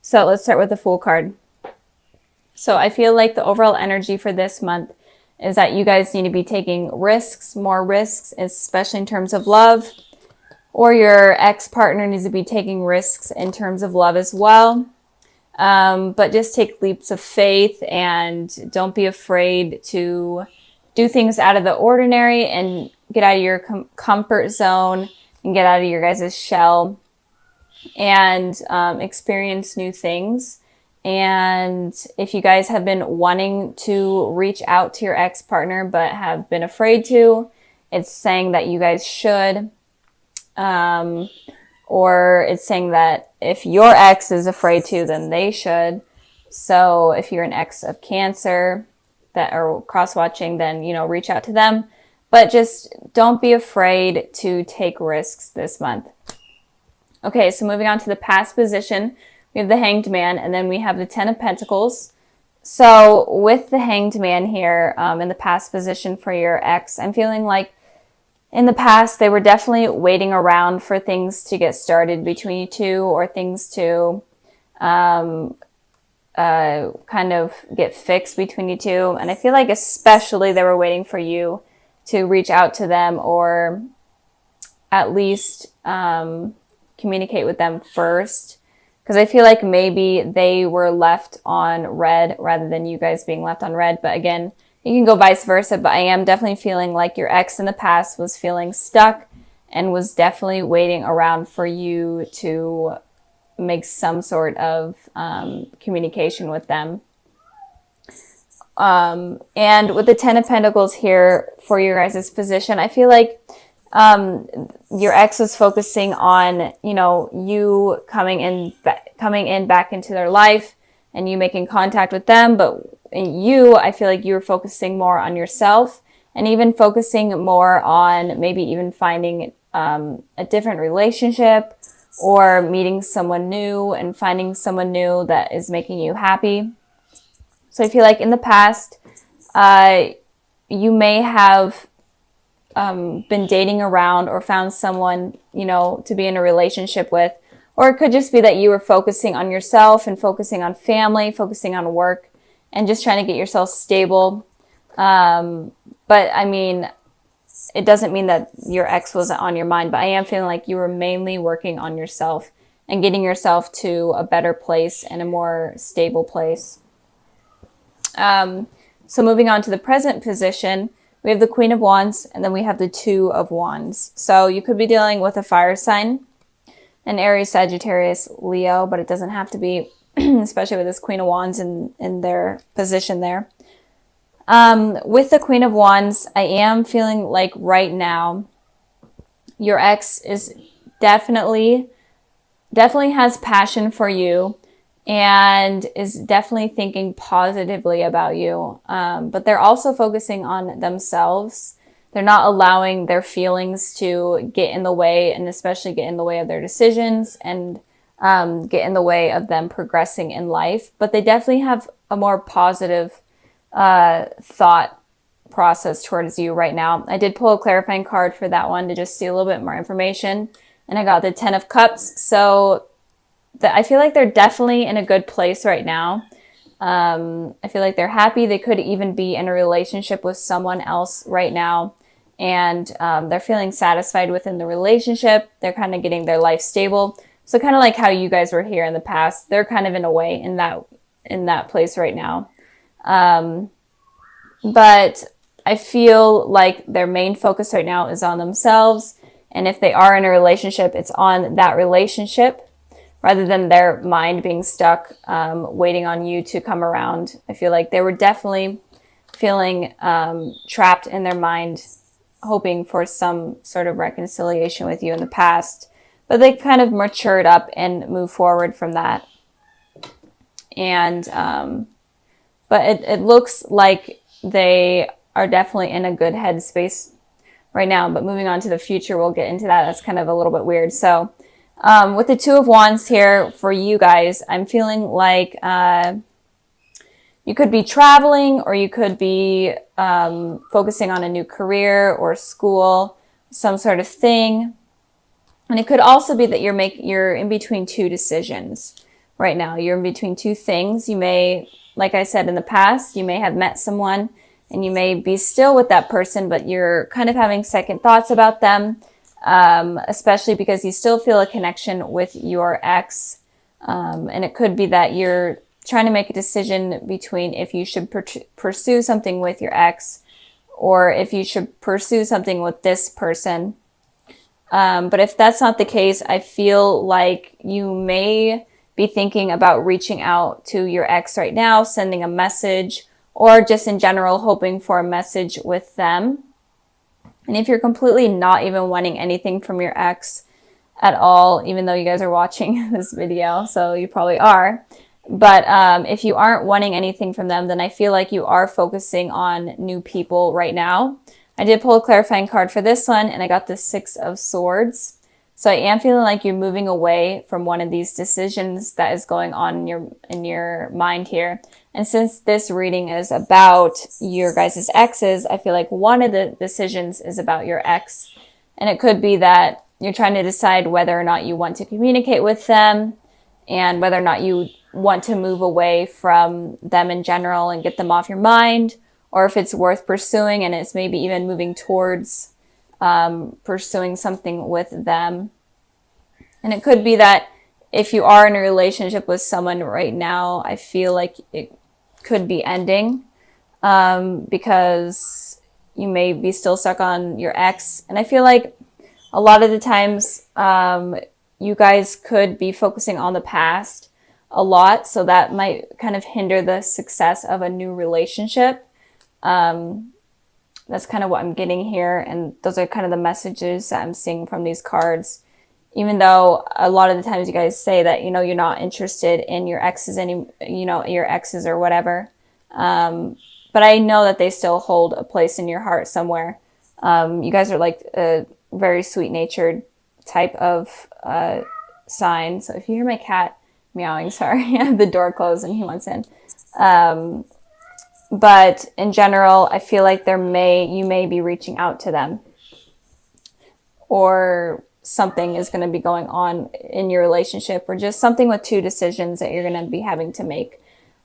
So let's start with the Fool card. So I feel like the overall energy for this month is that you guys need to be taking risks, more risks, especially in terms of love, or your ex-partner needs to be taking risks in terms of love as well. But just take leaps of faith and don't be afraid to do things out of the ordinary and get out of your comfort zone and get out of your guys' shell and experience new things. And if you guys have been wanting to reach out to your ex-partner but have been afraid to, it's saying that you guys should. Or it's saying that if your ex is afraid to, then they should. So if you're an ex of Cancer that are cross-watching, then, you know, reach out to them. But just don't be afraid to take risks this month. Okay, so moving on to the past position, we have the Hanged Man, and then we have the Ten of Pentacles. So with the Hanged Man here, in the past position for your ex, I'm feeling like in the past, they were definitely waiting around for things to get started between you two, or things to kind of get fixed between you two. And I feel like especially they were waiting for you to reach out to them, or at least communicate with them first. Because I feel like maybe they were left on red rather than you guys being left on red. But again, you can go vice versa, but I am definitely feeling like your ex in the past was feeling stuck and was definitely waiting around for you to make some sort of communication with them. And with the Ten of Pentacles here for your guys' position, I feel like your ex was focusing on, you know, you coming in back into their life and you making contact with them, but I feel like you were focusing more on yourself and even focusing more on maybe even finding a different relationship or meeting someone new and finding someone new that is making you happy. So I feel like in the past, you may have been dating around or found someone, you know, to be in a relationship with, or it could just be that you were focusing on yourself and focusing on family, focusing on work, and just trying to get yourself stable. But I mean, it doesn't mean that your ex wasn't on your mind, but I am feeling like you were mainly working on yourself and getting yourself to a better place and a more stable place. So moving on to the present position, we have the Queen of Wands, and then we have the Two of Wands. So you could be dealing with a fire sign, an Aries, Sagittarius, Leo, but it doesn't have to be, especially with this Queen of Wands in their position there. With the Queen of Wands, I am feeling like right now, your ex is definitely has passion for you and is definitely thinking positively about you. But they're also focusing on themselves. They're not allowing their feelings to get in the way, and especially get in the way of their decisions and get in the way of them progressing in life. But they definitely have a more positive thought process towards you right now. I did pull a clarifying card for that one to just see a little bit more information. And I got the Ten of Cups. So I feel like they're definitely in a good place right now. I feel like they're happy. They could even be in a relationship with someone else right now. And they're feeling satisfied within the relationship. They're kind of getting their life stable. So kind of like how you guys were here in the past, they're kind of in a way in that place right now. But I feel like their main focus right now is on themselves. And if they are in a relationship, it's on that relationship rather than their mind being stuck, waiting on you to come around. I feel like they were definitely feeling trapped in their mind, hoping for some sort of reconciliation with you in the past. But they kind of matured up and moved forward from that. And, but it looks like they are definitely in a good headspace right now. But moving on to the future, we'll get into that. That's kind of a little bit weird. So with the Two of Wands here for you guys, I'm feeling like you could be traveling, or you could be focusing on a new career or school, some sort of thing. And it could also be that you're in between two decisions. right now. You're in between two things. You may, like I said in the past, you may have met someone and you may be still with that person, but you're kind of having second thoughts about them, especially because you still feel a connection with your ex. And it could be that you're trying to make a decision between if you should pursue something with your ex or if you should pursue something with this person. But if that's not the case, I feel like you may be thinking about reaching out to your ex right now, sending a message, or just in general hoping for a message with them. And if you're completely not even wanting anything from your ex at all, even though you guys are watching this video, so you probably are. But if you aren't wanting anything from them, then I feel like you are focusing on new people right now. I did pull a clarifying card for this one, and I got the Six of Swords. So I am feeling like you're moving away from one of these decisions that is going on in your mind here. And since this reading is about your guys' exes, I feel like one of the decisions is about your ex. And it could be that you're trying to decide whether or not you want to communicate with them and whether or not you want to move away from them in general and get them off your mind, or if it's worth pursuing and it's maybe even moving towards pursuing something with them. And it could be that if you are in a relationship with someone right now, I feel like it could be ending because you may be still stuck on your ex. And I feel like a lot of the times you guys could be focusing on the past a lot, so that might kind of hinder the success of a new relationship. That's kind of what I'm getting here, and those are kind of the messages that I'm seeing from these cards. Even though a lot of the times you guys say that, you know, you're not interested in your exes your exes or whatever. But I know that they still hold a place in your heart somewhere. You guys are like a very sweet-natured type of sign. So if you hear my cat meowing, sorry, I have the door closed and he wants in. But in general, I feel like you may be reaching out to them, or something is going to be going on in your relationship, or just something with two decisions that you're going to be having to make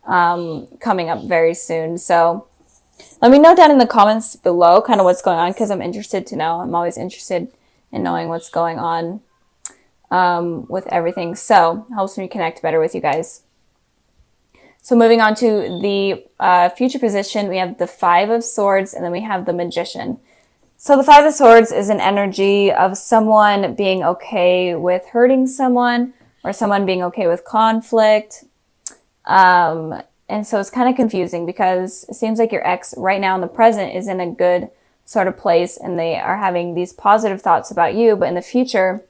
coming up very soon. So let me know down in the comments below kind of what's going on, because I'm interested to know. I'm always interested in knowing what's going on with everything. So it helps me connect better with you guys. So moving on to the future position, we have the Five of Swords, and then we have the Magician. So the Five of Swords is an energy of someone being okay with hurting someone, or someone being okay with conflict. And so it's kind of confusing because it seems like your ex right now in the present is in a good sort of place and they are having these positive thoughts about you, but in the future,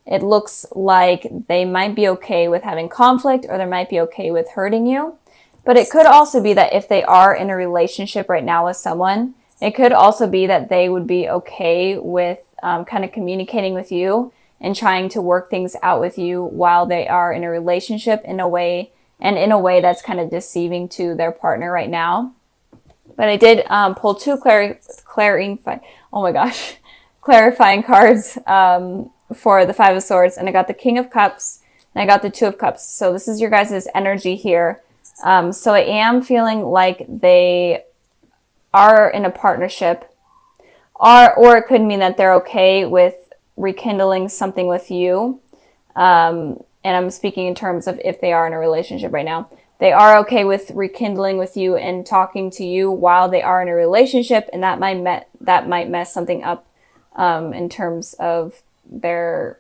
it looks like they might be okay with having conflict, or they might be okay with hurting you. But it could also be that if they are in a relationship right now with someone, it could also be that they would be okay with kind of communicating with you and trying to work things out with you while they are in a relationship in a way that's kind of deceiving to their partner right now. But I did pull two clarifying cards for the Five of Swords, and I got the King of Cups and I got the Two of Cups. So this is your guys' energy here. So I am feeling like they are in a partnership, or it could mean that they're okay with rekindling something with you. And I'm speaking in terms of if they are in a relationship right now. They are okay with rekindling with you and talking to you while they are in a relationship, and that might mess something up in terms of their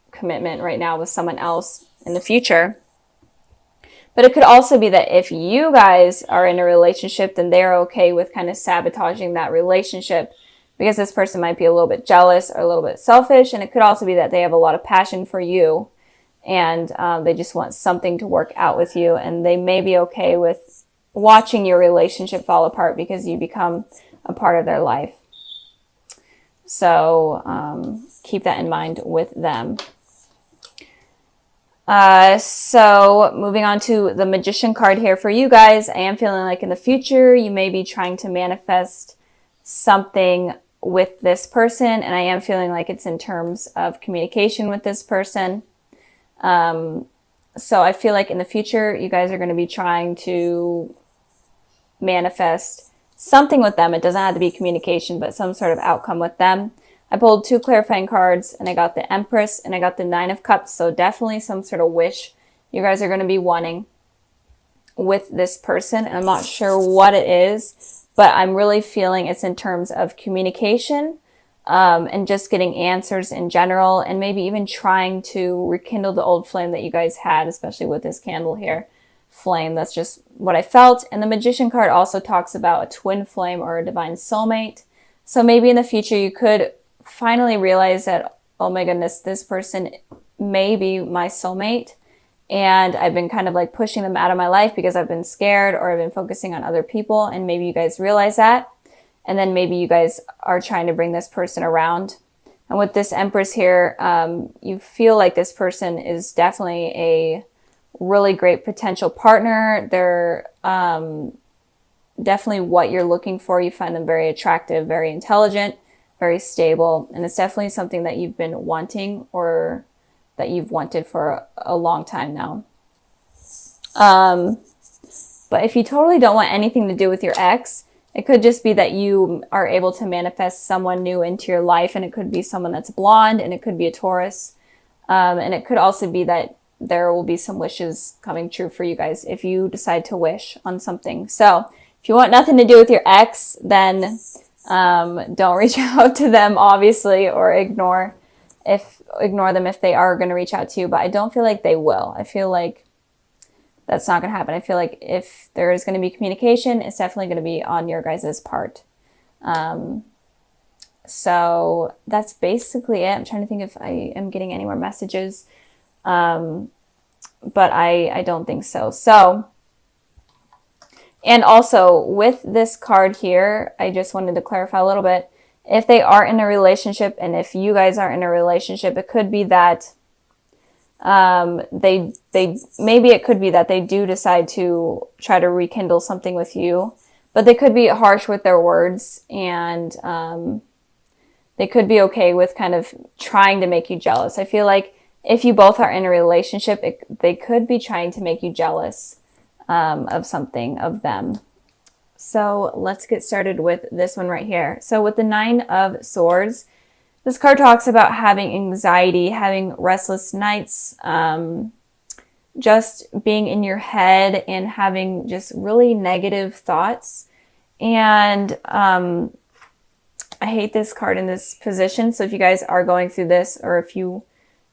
commitment right now with someone else in the future. But it could also be that if you guys are in a relationship, then they're okay with kind of sabotaging that relationship, because this person might be a little bit jealous or a little bit selfish. And it could also be that they have a lot of passion for you, and they just want something to work out with you. And they may be okay with watching your relationship fall apart because you become a part of their life. So keep that in mind with them. So moving on to the Magician card here for you guys, I am feeling like in the future, you may be trying to manifest something with this person. And I am feeling like it's in terms of communication with this person. So I feel like in the future, you guys are going to be trying to manifest something with them. It doesn't have to be communication, but some sort of outcome with them. I pulled 2 clarifying cards, and I got the Empress and I got the 9 of Cups. So definitely some sort of wish you guys are going to be wanting with this person. And I'm not sure what it is, but I'm really feeling it's in terms of communication, and just getting answers in general, and maybe even trying to rekindle the old flame that you guys had, especially with this candle here. Flame, that's just what I felt. And the Magician card also talks about a twin flame or a divine soulmate. So maybe in the future you could finally realize that, oh my goodness, this person may be my soulmate, and I've been kind of like pushing them out of my life because I've been scared or I've been focusing on other people, and maybe you guys realize that. And then maybe you guys are trying to bring this person around. And with this Empress here, you feel like this person is definitely a really great potential partner. They're definitely what you're looking for. You find them very attractive, very intelligent, very stable. And it's definitely something that you've been wanting, or that you've wanted for a long time now. But if you totally don't want anything to do with your ex, it could just be that you are able to manifest someone new into your life, and it could be someone that's blonde, and it could be a Taurus. And it could also be that there will be some wishes coming true for you guys if you decide to wish on something. So if you want nothing to do with your ex, then don't reach out to them, obviously, or ignore them if they are going to reach out to you. But I don't feel like they will. I feel like that's not going to happen. I feel like if there is going to be communication, it's definitely going to be on your guys' part. So that's basically it. I'm trying to think if I am getting any more messages. But I don't think so. So, and also with this card here, I just wanted to clarify a little bit. If they are in a relationship, and if you guys are in a relationship, it could be that maybe it could be that they do decide to try to rekindle something with you, but they could be harsh with their words, and they could be okay with kind of trying to make you jealous. I feel like if you both are in a relationship, they could be trying to make you jealous of something of them. So let's get started with this one right here. So with the 9 of Swords, this card talks about having anxiety, having restless nights, just being in your head and having just really negative thoughts. And I hate this card in this position. So if you guys are going through this, or if you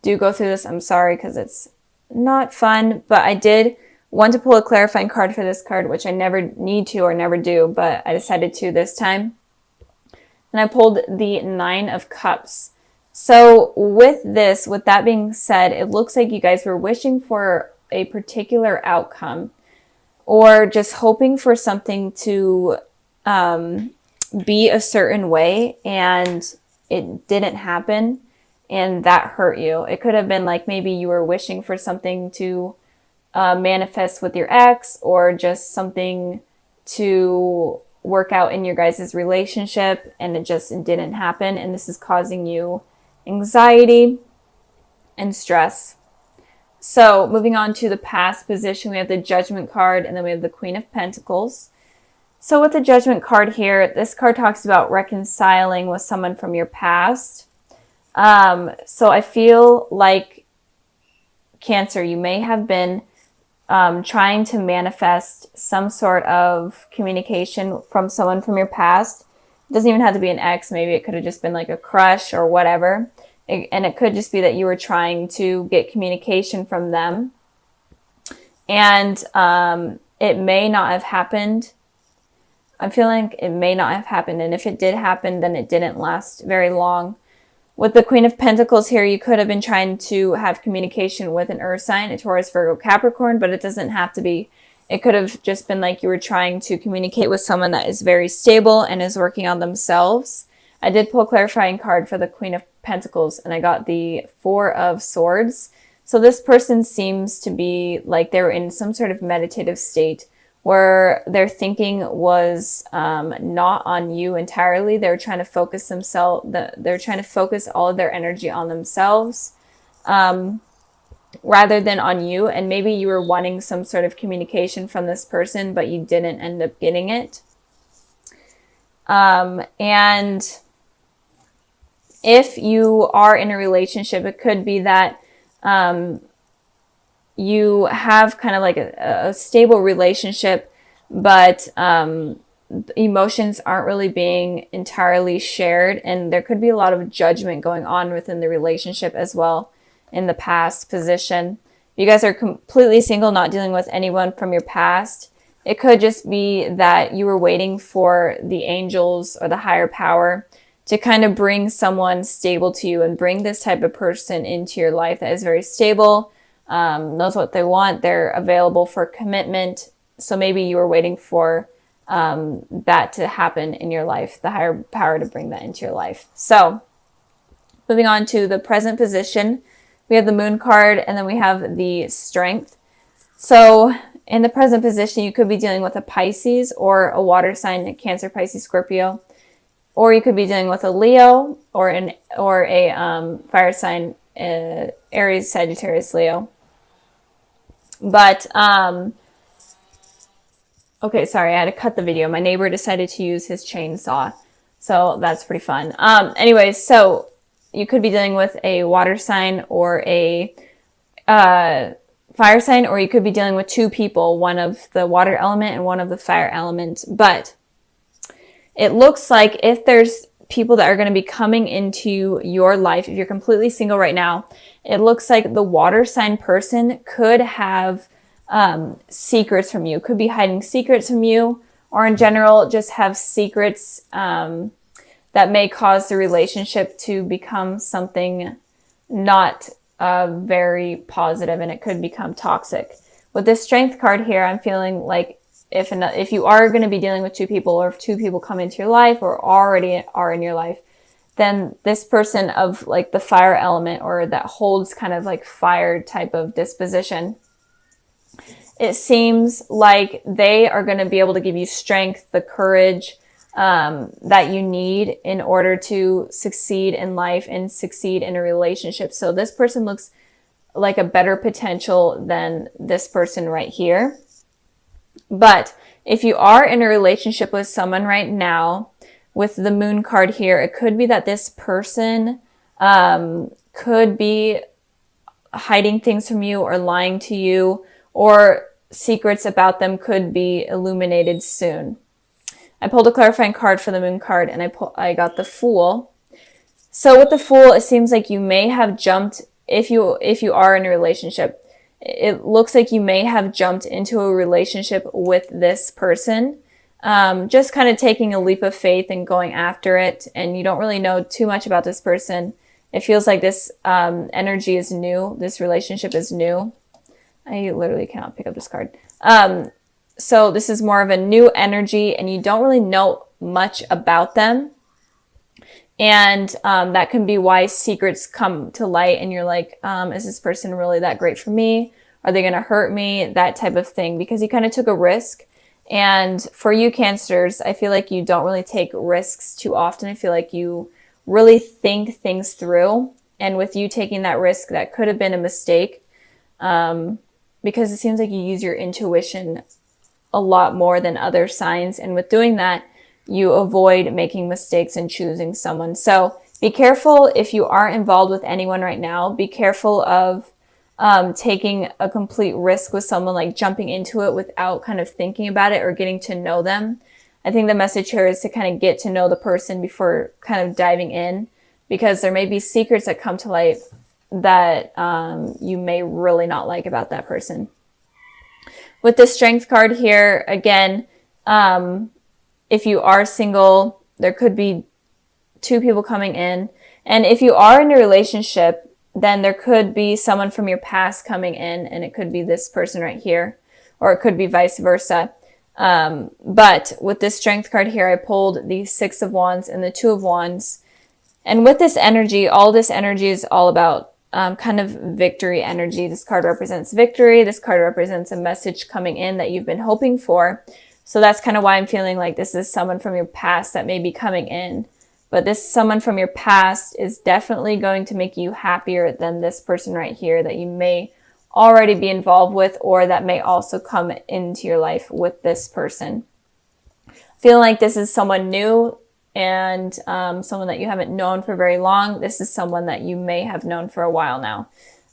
do go through this, I'm sorry, because it's not fun. But I did want to pull a clarifying card for this card, which I never need to or never do, but I decided to this time. And I pulled the 9 of Cups. So with that being said, it looks like you guys were wishing for a particular outcome, or just hoping for something to be a certain way, and it didn't happen, and that hurt you. It could have been like maybe you were wishing for something to manifest with your ex, or just something to work out in your guys' relationship, and it just didn't happen, and this is causing you anxiety and stress. So moving on to the past position, we have the Judgment card, and then we have the Queen of Pentacles. So with the Judgment card here, this card talks about reconciling with someone from your past. So I feel like, Cancer, you may have been trying to manifest some sort of communication from someone from your past. It doesn't even have to be an ex. Maybe it could have just been like a crush or whatever. And it could just be that you were trying to get communication from them. And it may not have happened. I'm feeling like it may not have happened. And if it did happen, then it didn't last very long. With the Queen of Pentacles here, you could have been trying to have communication with an earth sign, a Taurus, Virgo, Capricorn, but it doesn't have to be. It could have just been like you were trying to communicate with someone that is very stable and is working on themselves. I did pull a clarifying card for the Queen of Pentacles, and I got the 4 of Swords. So this person seems to be like they were in some sort of meditative state where their thinking was not on you entirely. They're trying to focus they're trying to focus all of their energy on themselves. rather than on you. And maybe you were wanting some sort of communication from this person, but you didn't end up getting it. And if you are in a relationship, it could be that you have kind of like a stable relationship, but emotions aren't really being entirely shared. And there could be a lot of judgment going on within the relationship as well in the past position. You guys are completely single, not dealing with anyone from your past. It could just be that you were waiting for the angels or the higher power to kind of bring someone stable to you and bring this type of person into your life that is very stable, knows what they want, they're available for commitment. So maybe you were waiting for that to happen in your life, the higher power to bring that into your life. So moving on to the present position, we have the moon card and then we have the strength. So in the present position, you could be dealing with a Pisces or a water sign, a Cancer, Pisces, Scorpio, or you could be dealing with a Leo or a fire sign, Aries, Sagittarius, Leo. But okay, sorry, I had to cut the video. My neighbor decided to use his chainsaw, so that's pretty fun. Anyways, so you could be dealing with a water sign or a fire sign, or you could be dealing with two people, one of the water element and one of the fire element. But it looks like if there's people that are going to be coming into your life, if you're completely single right now, it looks like the water sign person could have secrets from you, could be hiding secrets from you, or in general, just have secrets that may cause the relationship to become something not very positive, and it could become toxic. With this strength card here, I'm feeling like if you are going to be dealing with two people, or if two people come into your life or already are in your life, then this person of like the fire element, or that holds kind of like fire type of disposition, it seems like they are going to be able to give you strength, the courage that you need in order to succeed in life and succeed in a relationship. So this person looks like a better potential than this person right here. But if you are in a relationship with someone right now, with the moon card here, it could be that this person could be hiding things from you or lying to you, or secrets about them could be illuminated soon. I pulled a clarifying card for the moon card, and I got the Fool. So with the Fool, it seems like you may have jumped, if you are in a relationship, it looks like you may have jumped into a relationship with this person, just kind of taking a leap of faith and going after it, and you don't really know too much about this person. It feels like this energy is new, this relationship is new. I literally cannot pick up this card. So this is more of a new energy, and you don't really know much about them. And that can be why secrets come to light, and you're like, is this person really that great for me? Are they going to hurt me? That type of thing, because you kind of took a risk. And for you Cancers, I feel like you don't really take risks too often. I feel like you really think things through. And with you taking that risk, that could have been a mistake, because it seems like you use your intuition a lot more than other signs. And with doing that, you avoid making mistakes and choosing someone. So be careful if you are involved with anyone right now. Be careful of taking a complete risk with someone, like jumping into it without kind of thinking about it or getting to know them. I think the message here is to kind of get to know the person before kind of diving in, because there may be secrets that come to light that you may really not like about that person. With the Strength card here, again, if you are single, there could be two people coming in. And if you are in a relationship, then there could be someone from your past coming in, and it could be this person right here, or it could be vice versa. But with this Strength card here, I pulled the Six of Wands and the Two of Wands. And with this energy, all this energy is all about kind of victory energy. This card represents victory. This card represents a message coming in that you've been hoping for. So that's kind of why I'm feeling like this is someone from your past that may be coming in. But this someone from your past is definitely going to make you happier than this person right here that you may already be involved with, or that may also come into your life with this person. Feeling like this is someone new and someone that you haven't known for very long. This is someone that you may have known for a while now.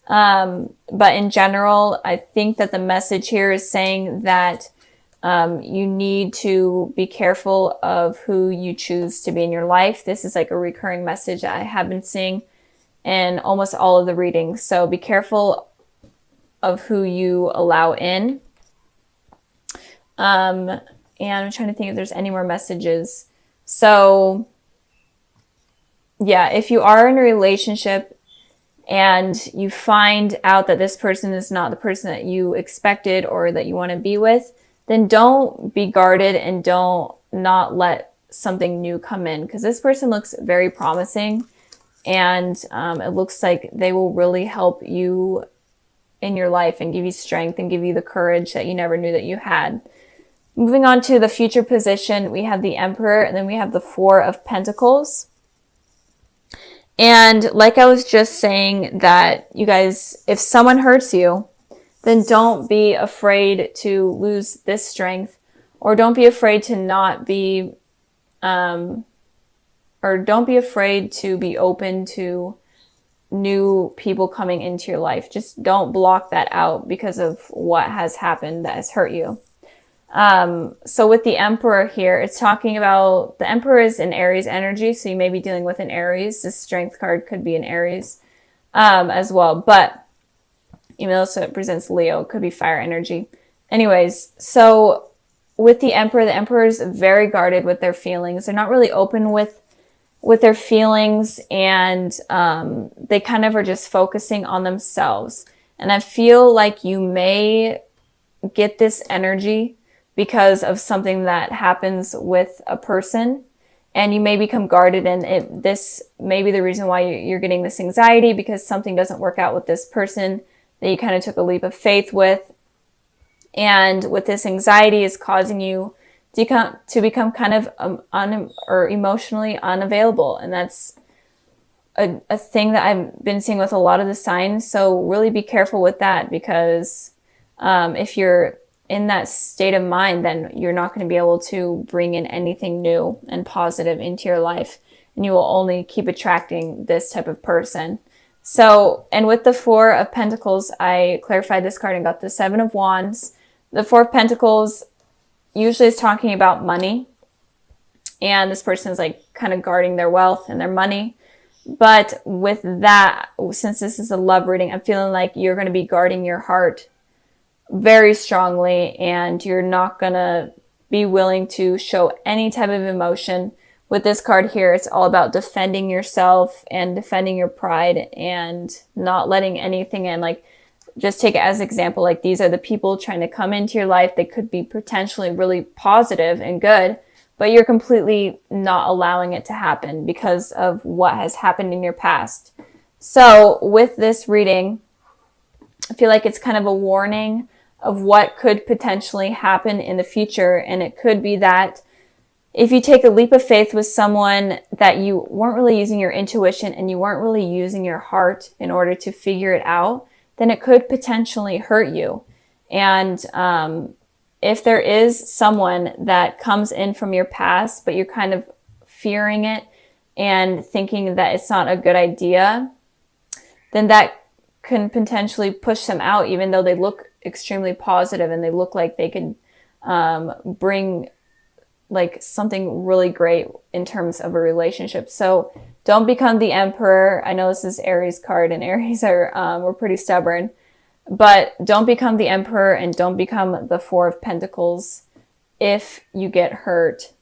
But in general, I think that the message here is saying that you need to be careful of who you choose to be in your life. This is like a recurring message I have been seeing in almost all of the readings. So be careful of who you allow in. And I'm trying to think if there's any more messages. So yeah, if you are in a relationship and you find out that this person is not the person that you expected or that you want to be with, then don't be guarded and don't not let something new come in, because this person looks very promising, and it looks like they will really help you in your life and give you strength and give you the courage that you never knew that you had. Moving on to the future position, we have the Emperor, and then we have the Four of Pentacles. And like I was just saying, that you guys, if someone hurts you, then don't be afraid to lose this strength, or don't be afraid to not be, or don't be afraid to be open to new people coming into your life. Just don't block that out because of what has happened that has hurt you. So with the Emperor here, it's talking about, the Emperor is an Aries energy, so you may be dealing with an Aries. This Strength card could be an Aries as well, but even though it represents Leo, it could be fire energy. Anyways, so with the Emperor is very guarded with their feelings. They're not really open with their feelings, and they kind of are just focusing on themselves. And I feel like you may get this energy because of something that happens with a person, and you may become guarded, and this may be the reason why you're getting this anxiety, because something doesn't work out with this person that you kind of took a leap of faith with. And with this anxiety is causing you to become kind of emotionally unavailable. And that's a thing that I've been seeing with a lot of the signs. So really be careful with that, because if you're in that state of mind, then you're not going to be able to bring in anything new and positive into your life, and you will only keep attracting this type of person. So, and with the Four of Pentacles, I clarified this card and got the Seven of Wands. The Four of Pentacles usually is talking about money, and this person is like kind of guarding their wealth and their money. But with that, since this is a love reading, I'm feeling like you're going to be guarding your heart very strongly, and you're not going to be willing to show any type of emotion. With this card here, it's all about defending yourself and defending your pride and not letting anything in. Like, just take it as an example, like these are the people trying to come into your life. They could be potentially really positive and good, but you're completely not allowing it to happen because of what has happened in your past. So with this reading, I feel like it's kind of a warning of what could potentially happen in the future. And it could be that if you take a leap of faith with someone that you weren't really using your intuition and you weren't really using your heart in order to figure it out, then it could potentially hurt you. And if there is someone that comes in from your past, but you're kind of fearing it and thinking that it's not a good idea, then that can potentially push them out, even though they look extremely positive and they look like they could bring like something really great in terms of a relationship. So don't become the Emperor. I know this is Aries card, and Aries are we're pretty stubborn, but don't become the Emperor and don't become the Four of Pentacles if you get hurt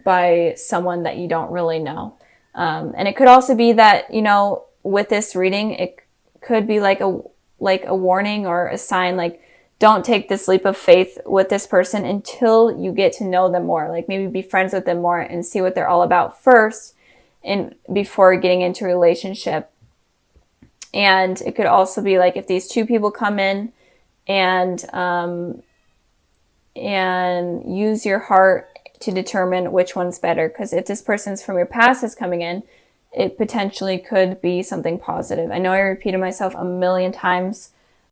by someone that you don't really know. And it could also be that, you know, with this reading, it could be like a warning or a sign, like, don't take this leap of faith with this person until you get to know them more. Like, maybe be friends with them more and see what they're all about first, and before getting into a relationship. And it could also be like, if these two people come in and use your heart to determine which one's better. Because if this person's from your past is coming in, it potentially could be something positive. I know I repeated myself a million times,